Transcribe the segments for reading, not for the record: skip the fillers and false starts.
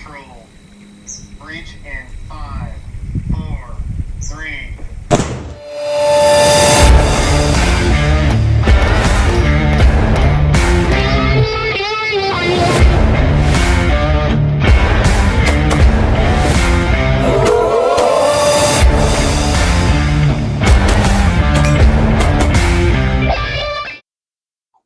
control. Breach in 5, 4, 3.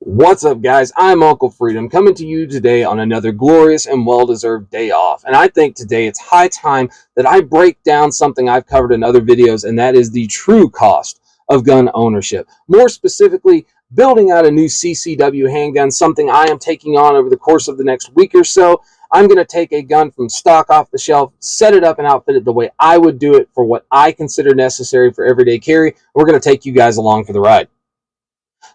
What's up, guys? I'm Uncle Freedom, coming to you today on another glorious and well-deserved day off. And I think today it's high time that I break down something I've covered in other videos, and that is the true cost of gun ownership. More specifically, building out a new CCW handgun, something I am taking on over the course of the next week or so. I'm going to take a gun from stock off the shelf, set it up and outfit it the way I would do it for what I consider necessary for everyday carry. We're going to take you guys along for the ride.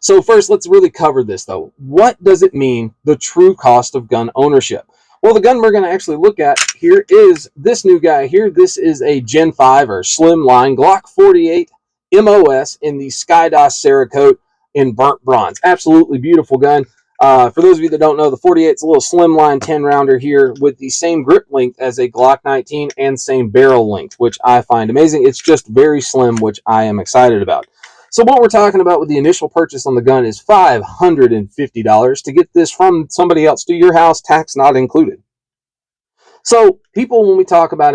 So first, let's really cover this, though. What does it mean, the true cost of gun ownership? Well, the gun we're going to actually look at here is this new guy here. This is a Gen 5 or Slimline Glock 48 MOS in the Skydos Cerakote in burnt bronze. Absolutely beautiful gun. For those of you that don't know, the 48 is a little Slimline 10-rounder here with the same grip length as a Glock 19 and same barrel length, which I find amazing. It's just very slim, which I am excited about. So what we're talking about with the initial purchase on the gun is $550 to get this from somebody else to your house, tax not included. So people, when we talk about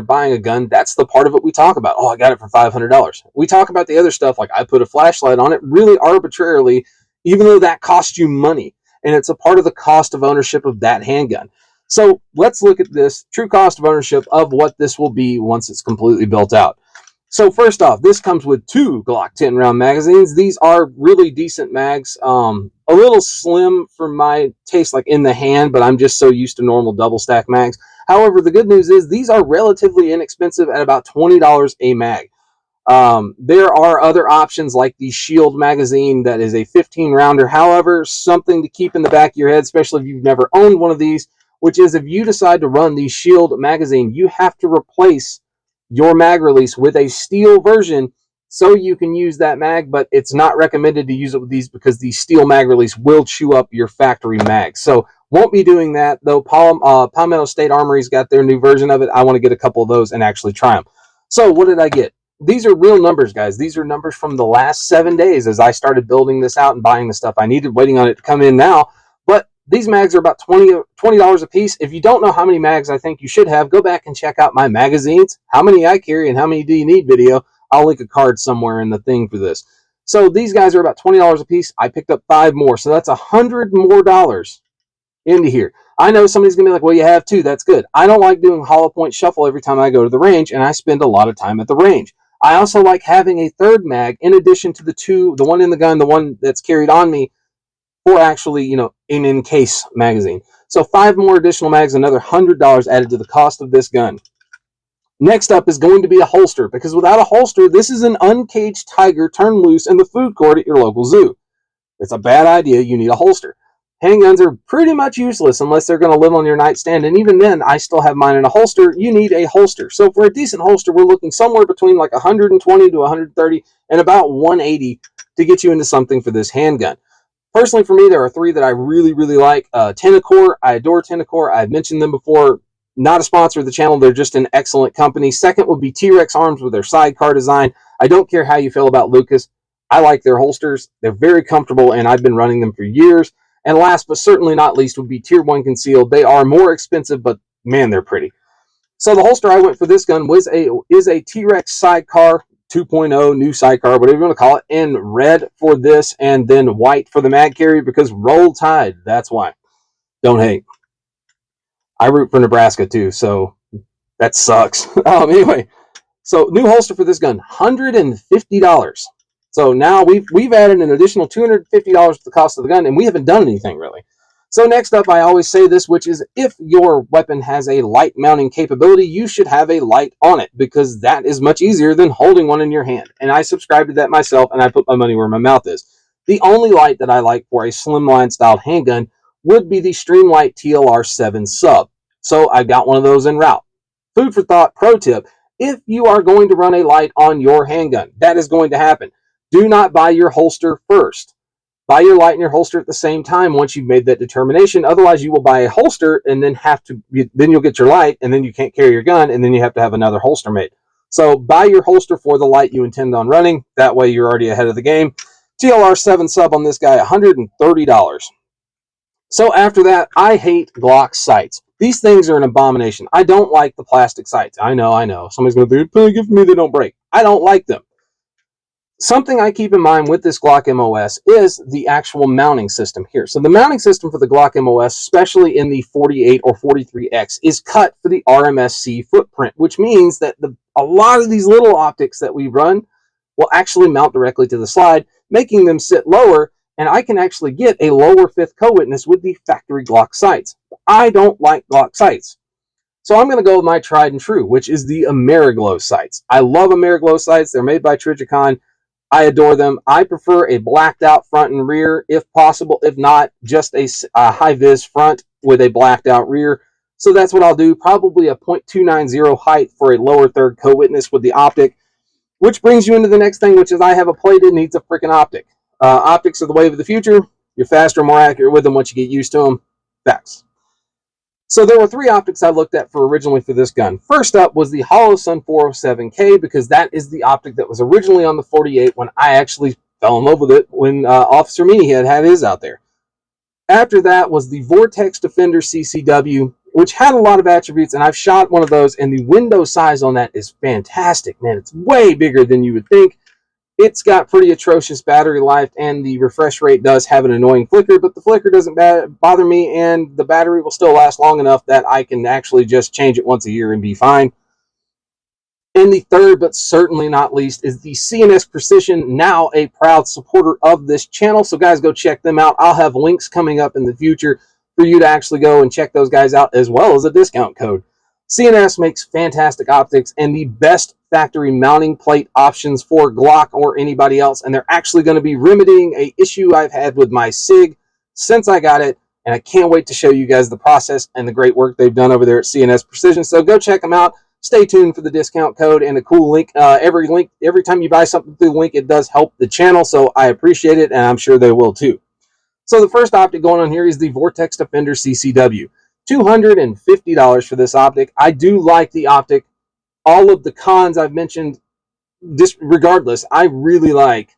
buying a gun, that's the part of it we talk about. Oh, I got it for $500. We talk about the other stuff, like I put a flashlight on it really arbitrarily, even though that costs you money. And it's a part of the cost of ownership of that handgun. So let's look at this true cost of ownership of what this will be once it's completely built out. So first off, this comes with 2 Glock 10-round magazines. These are really decent mags. A little slim for my taste, like in the hand, but I'm just so used to normal double stack mags. However, the good news is these are relatively inexpensive at about $20 a mag. There are other options like the Shield magazine that is a 15-rounder. However, something to keep in the back of your head, especially if you've never owned one of these, which is if you decide to run the Shield magazine, you have to replace your mag release with a steel version so you can use that mag, but it's not recommended to use it with these because the steel mag release will chew up your factory mag. So won't be doing that, though. Palmetto State Armory's got their new version of it. I want to get a couple of those and actually try them. So what did I get? These are real numbers, guys. These are numbers from the last 7 days as I started building this out and buying the stuff I needed, waiting on it to come in now. But these mags are about $20 a piece. If you don't know how many mags I think you should have, go back and check out my magazines, how many I carry and how many do you need video. I'll link a card somewhere in the thing for this. So these guys are about $20 a piece. I picked up 5 more, so that's $100 more into here. I know somebody's going to be like, well, you have 2. That's good. I don't like doing hollow point shuffle every time I go to the range, and I spend a lot of time at the range. I also like having a 3rd mag in addition to the 2, the one in the gun, the one that's carried on me, or actually, in case magazine. So 5 more additional mags, another $100 added to the cost of this gun. Next up is going to be a holster, because without a holster, this is an uncaged tiger turned loose in the food court at your local zoo. It's a bad idea. You need a holster. Handguns are pretty much useless unless they're going to live on your nightstand, and even then, I still have mine in a holster. You need a holster. So for a decent holster, we're looking somewhere between like $120 to $130 and about $180 to get you into something for this handgun. Personally, for me, there are 3 that I really, really like. Tenacor. I adore Tenacor. I've mentioned them before. Not a sponsor of the channel. They're just an excellent company. Second would be T-Rex Arms with their sidecar design. I don't care how you feel about Lucas. I like their holsters. They're very comfortable, and I've been running them for years. And last, but certainly not least, would be Tier 1 Concealed. They are more expensive, but man, they're pretty. So the holster I went for this gun is a T-Rex sidecar 2.0, new sidecar, whatever you want to call it, in red for this and then white for the mag carrier because Roll Tide, that's why. Don't hate. I root for Nebraska too, so that sucks. Anyway, so new holster for this gun, $150. So now we've added an additional $250 to the cost of the gun, and we haven't done anything really. So next up, I always say this, which is if your weapon has a light mounting capability, you should have a light on it because that is much easier than holding one in your hand. And I subscribe to that myself, and I put my money where my mouth is. The only light that I like for a slimline styled handgun would be the Streamlight TLR7 sub. So I got one of those en route. Food for thought, pro tip, if you are going to run a light on your handgun, that is going to happen. Do not buy your holster first. Buy your light and your holster at the same time once you've made that determination. Otherwise, you will buy a holster and then then you'll get your light, and then you can't carry your gun, and then you have to have another holster made. So buy your holster for the light you intend on running. That way you're already ahead of the game. TLR 7 sub on this guy, $130. So after that, I hate Glock sights. These things are an abomination. I don't like the plastic sights. I know. Somebody's going to be, give me, they don't break. I don't like them. Something I keep in mind with this Glock MOS is the actual mounting system here. So the mounting system for the Glock MOS, especially in the 48 or 43X, is cut for the RMSC footprint, which means that a lot of these little optics that we run will actually mount directly to the slide, making them sit lower, and I can actually get a lower fifth co-witness with the factory Glock sights. I don't like Glock sights. So I'm going to go with my tried and true, which is the Ameriglow sights. I love Ameriglow sights. They're made by Trijicon. I adore them. I prefer a blacked out front and rear if possible. If not, just a high-vis front with a blacked out rear. So that's what I'll do. Probably a .290 height for a lower third co-witness with the optic. Which brings you into the next thing, which is I have a plate that needs a freaking optic. Optics are the wave of the future. You're faster, more accurate with them once you get used to them. Facts. So there were three optics I looked at originally for this gun. First up was the Holosun 407K, because that is the optic that was originally on the 48 when I actually fell in love with it when Officer Meanyhead had his out there. After that was the Vortex Defender CCW, which had a lot of attributes, and I've shot one of those, and the window size on that is fantastic, man. It's way bigger than you would think. It's got pretty atrocious battery life, and the refresh rate does have an annoying flicker, but the flicker doesn't bother me, and the battery will still last long enough that I can actually just change it once a year and be fine. And the third, but certainly not least, is the CNS Precision, now a proud supporter of this channel. So guys, go check them out. I'll have links coming up in the future for you to actually go and check those guys out, as well as a discount code. CNS makes fantastic optics and the best factory mounting plate options for Glock or anybody else, and they're actually going to be remedying an issue I've had with my SIG since I got it, and I can't wait to show you guys the process and the great work they've done over there at CNS Precision. So go check them out. Stay tuned for the discount code and a cool link. Every time you buy something through the link, it does help the channel, so I appreciate it, and I'm sure they will too. So the first optic going on here is the Vortex Defender CCW. $250 for this optic. I do like the optic. All of the cons I've mentioned, regardless, I really like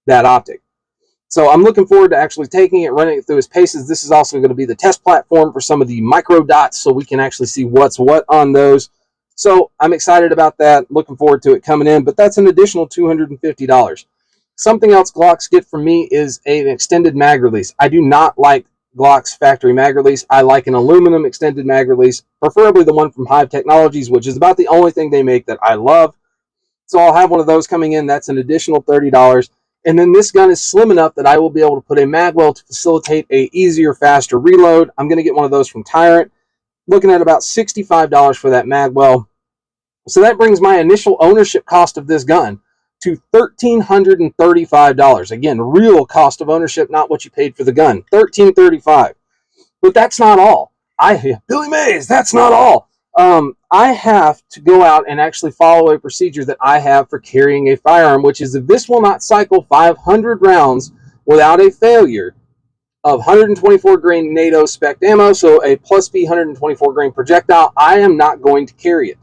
that optic. So I'm looking forward to actually taking it, running it through its paces. This is also going to be the test platform for some of the micro dots, so we can actually see what's what on those. So I'm excited about that. Looking forward to it coming in, but that's an additional $250. Something else Glocks get from me is an extended mag release. I do not like Glock's factory mag release. I like an aluminum extended mag release, preferably the one from Hive Technologies, which is about the only thing they make that I love. So I'll have one of those coming in. That's an additional $30. And then this gun is slim enough that I will be able to put a mag well to facilitate a easier, faster reload. I'm going to get one of those from Tyrant. Looking at about $65 for that mag well. So that brings my initial ownership cost of this gun to $1,335. Again, real cost of ownership, not what you paid for the gun. $1,335. But that's not all. Billy Mays, that's not all. I have to go out and actually follow a procedure that I have for carrying a firearm, which is if this will not cycle 500 rounds without a failure of 124 grain NATO spec ammo, so a plus B 124 grain projectile, I am not going to carry it.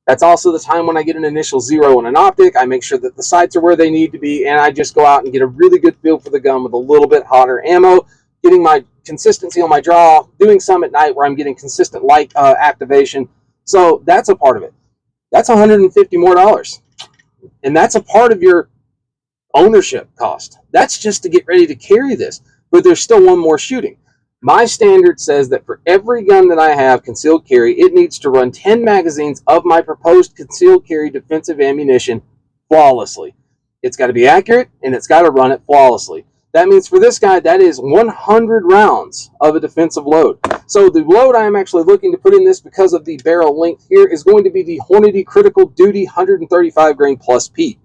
That's also the time when I get an initial zero on an optic. I make sure that the sights are where they need to be, and I just go out and get a really good feel for the gun with a little bit hotter ammo, getting my consistency on my draw, doing some at night where I'm getting consistent light activation. So that's a part of it. That's $150 more. And that's a part of your ownership cost. That's just to get ready to carry this. But there's still one more shooting. My standard says that for every gun that I have concealed carry, it needs to run 10 magazines of my proposed concealed carry defensive ammunition flawlessly. It's got to be accurate, and it's got to run it flawlessly. That means for this guy, that is 100 rounds of a defensive load. So the load I am actually looking to put in this, because of the barrel length here, is going to be the Hornady Critical Duty 135 grain plus P.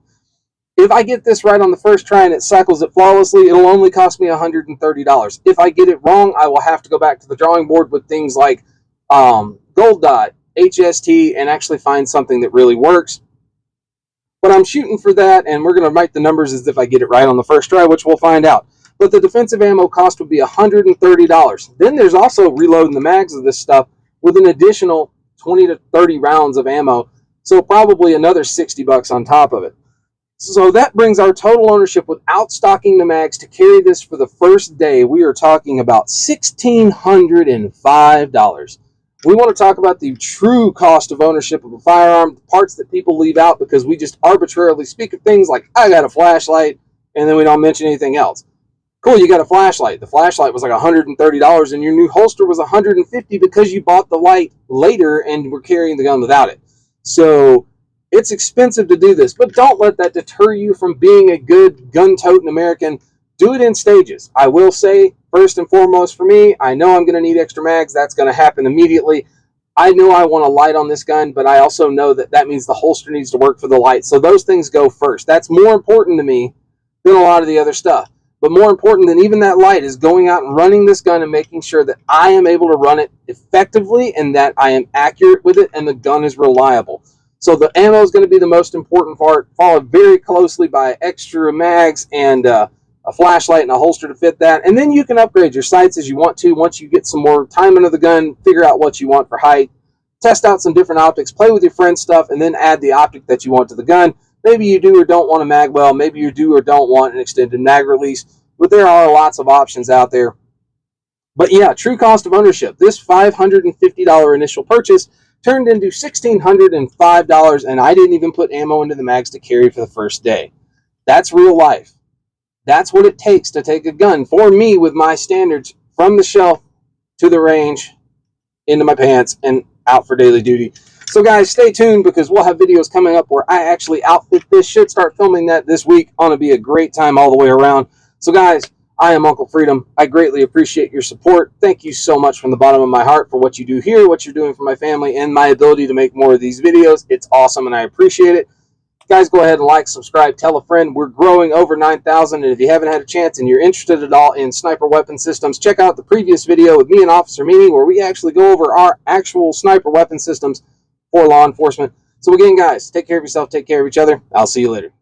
If I get this right on the first try and it cycles it flawlessly, it'll only cost me $130. If I get it wrong, I will have to go back to the drawing board with things like Gold Dot, HST, and actually find something that really works. But I'm shooting for that, and we're going to write the numbers as if I get it right on the first try, which we'll find out. but the defensive ammo cost would be $130. Then there's also reloading the mags of this stuff with an additional 20 to 30 rounds of ammo, so probably another $60 on top of it. So that brings our total ownership without stocking the mags to carry this for the first day. We are talking about $1,605. We want to talk about the true cost of ownership of a firearm, the parts that people leave out because we just arbitrarily speak of things like, I got a flashlight, and then we don't mention anything else. Cool, you got a flashlight. The flashlight was like $130, and your new holster was $150 because you bought the light later and were carrying the gun without it. So it's expensive to do this, but don't let that deter you from being a good gun-toting American. Do it in stages. I will say, first and foremost for me, I know I'm going to need extra mags. That's going to happen immediately. I know I want a light on this gun, but I also know that that means the holster needs to work for the light. So those things go first. That's more important to me than a lot of the other stuff. But more important than even that light is going out and running this gun and making sure that I am able to run it effectively and that I am accurate with it and the gun is reliable. So the ammo is going to be the most important part, followed very closely by extra mags and a flashlight and a holster to fit that. And then you can upgrade your sights as you want to once you get some more time into the gun, figure out what you want for height, test out some different optics, play with your friend's stuff, and then add the optic that you want to the gun. Maybe you do or don't want a mag well, maybe you do or don't want an extended mag release, but there are lots of options out there. But yeah, true cost of ownership. This $550 initial purchase turned into $1,605, and I didn't even put ammo into the mags to carry for the first day. That's real life. That's what it takes to take a gun, for me, with my standards, from the shelf to the range, into my pants, and out for daily duty. So guys, stay tuned because we'll have videos coming up where I actually outfit this. Should start filming that this week. On to be a great time all the way around. So guys, I am Uncle Freedom. I greatly appreciate your support. Thank you so much from the bottom of my heart for what you do here, what you're doing for my family, and my ability to make more of these videos. It's awesome, and I appreciate it. Guys, go ahead and like, subscribe, tell a friend. We're growing over 9,000, and if you haven't had a chance and you're interested at all in sniper weapon systems, check out the previous video with me and Officer Meany where we actually go over our actual sniper weapon systems for law enforcement. So again, guys, take care of yourself, take care of each other. I'll see you later.